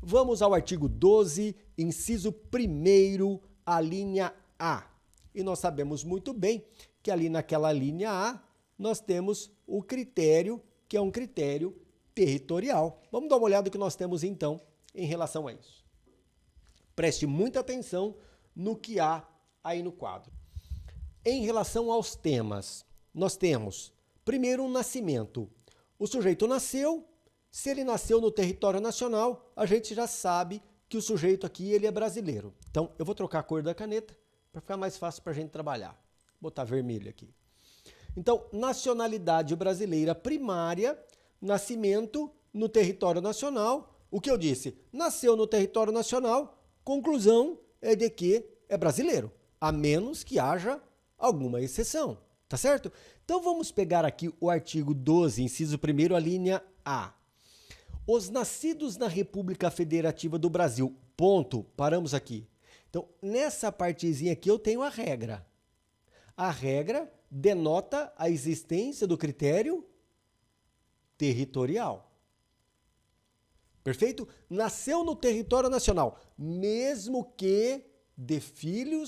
Vamos ao artigo 12, inciso 1º, a linha A. E nós sabemos muito bem que ali naquela linha A, nós temos o critério, que é um critério territorial. Vamos dar uma olhada no que nós temos, então, em relação a isso. Preste muita atenção no que há aí no quadro. Em relação aos temas, nós temos, primeiro, um nascimento. O sujeito nasceu, se ele nasceu no território nacional, a gente já sabe que o sujeito aqui ele é brasileiro. Então, eu vou trocar a cor da caneta para ficar mais fácil para a gente trabalhar. Vou botar vermelho aqui. Então, nacionalidade brasileira primária, nascimento no território nacional. O que eu disse? Nasceu no território nacional, conclusão é de que é brasileiro, a menos que haja alguma exceção, tá certo? Então vamos pegar aqui o artigo 12, inciso 1º, a linha A. Os nascidos na República Federativa do Brasil, ponto, paramos aqui. Então, nessa partezinha aqui eu tenho a regra. A regra denota a existência do critério territorial. Perfeito? Nasceu no território nacional, mesmo que filho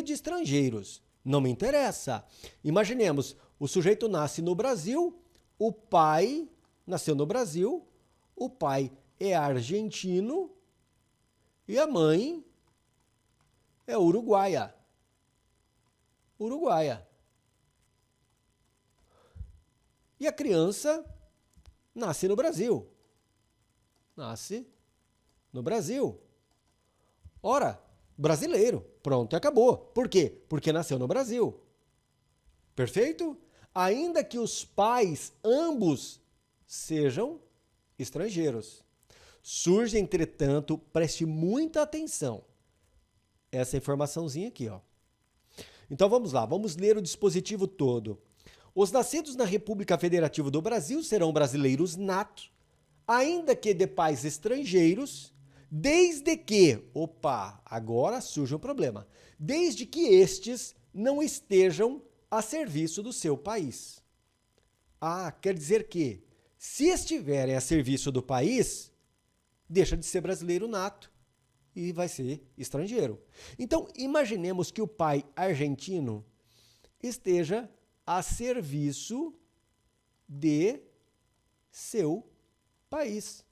de estrangeiros. Não me interessa. Imaginemos, o sujeito nasce no Brasil, o pai nasceu no Brasil, o pai é argentino e a mãe é uruguaia. E a criança nasce no Brasil. Ora, brasileiro. Pronto, acabou. Por quê? Porque nasceu no Brasil. Perfeito? Ainda que os pais, ambos, sejam estrangeiros. Surge, entretanto, preste muita atenção, essa informaçãozinha aqui, ó. Então vamos lá, vamos ler o dispositivo todo. Os nascidos na República Federativa do Brasil serão brasileiros natos, ainda que de pais estrangeiros, desde que, agora surge um problema, desde que estes não estejam a serviço do seu país. Quer dizer que, se estiverem a serviço do país, deixa de ser brasileiro nato e vai ser estrangeiro. Então, imaginemos que o pai argentino esteja a serviço de seu país.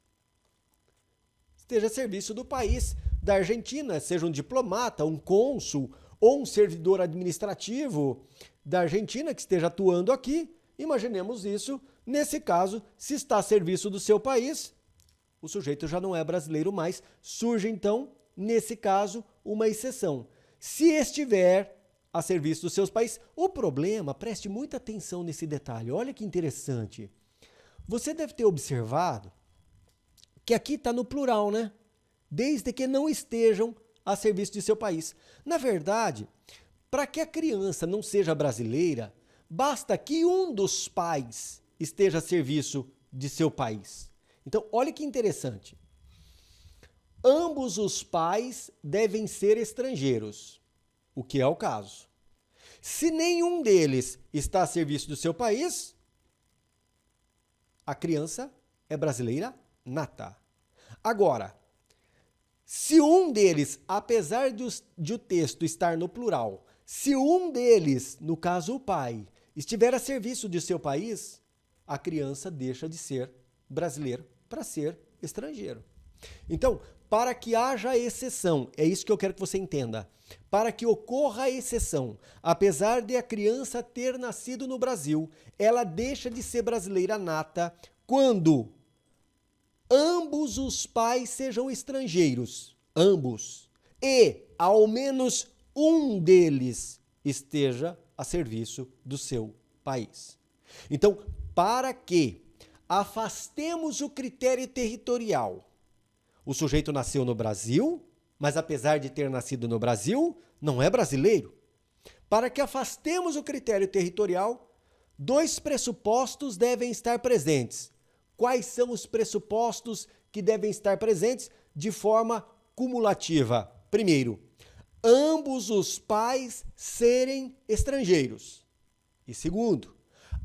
Esteja a serviço do país da Argentina, seja um diplomata, um cônsul ou um servidor administrativo da Argentina que esteja atuando aqui. Imaginemos isso. Nesse caso, se está a serviço do seu país, o sujeito já não é brasileiro mais. Surge, então, nesse caso, uma exceção. Se estiver a serviço dos seus países, o problema, preste muita atenção nesse detalhe, olha que interessante. Você deve ter observado que aqui está no plural, né? Desde que não estejam a serviço de seu país. Na verdade, para que a criança não seja brasileira, basta que um dos pais esteja a serviço de seu país. Então, olha que interessante. Ambos os pais devem ser estrangeiros, o que é o caso. Se nenhum deles está a serviço do seu país, a criança é brasileira nata. Agora, se um deles, apesar de o texto estar no plural, se um deles, no caso o pai, estiver a serviço de seu país, a criança deixa de ser brasileiro para ser estrangeiro. Então, para que haja exceção, é isso que eu quero que você entenda, para que ocorra a exceção, apesar de a criança ter nascido no Brasil, ela deixa de ser brasileira nata quando ambos os pais sejam estrangeiros, ambos, e ao menos um deles esteja a serviço do seu país. Então, para que afastemos o critério territorial, o sujeito nasceu no Brasil, mas apesar de ter nascido no Brasil, não é brasileiro. Para que afastemos o critério territorial, dois pressupostos devem estar presentes. Quais são os pressupostos que devem estar presentes de forma cumulativa? Primeiro, ambos os pais serem estrangeiros. E segundo,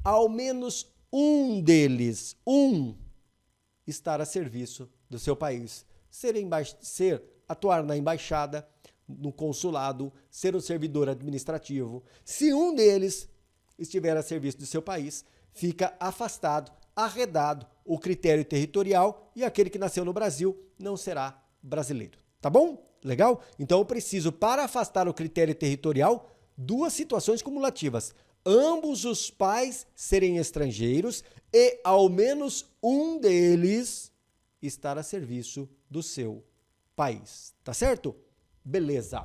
ao menos um deles, estar a serviço do seu país. Atuar na embaixada, no consulado, ser um servidor administrativo. Se um deles estiver a serviço do seu país, fica afastado, arredado o critério territorial e aquele que nasceu no Brasil não será brasileiro. Tá bom? Legal? Então eu preciso, para afastar o critério territorial, duas situações cumulativas. Ambos os pais serem estrangeiros e ao menos um deles estar a serviço do seu país. Tá certo? Beleza.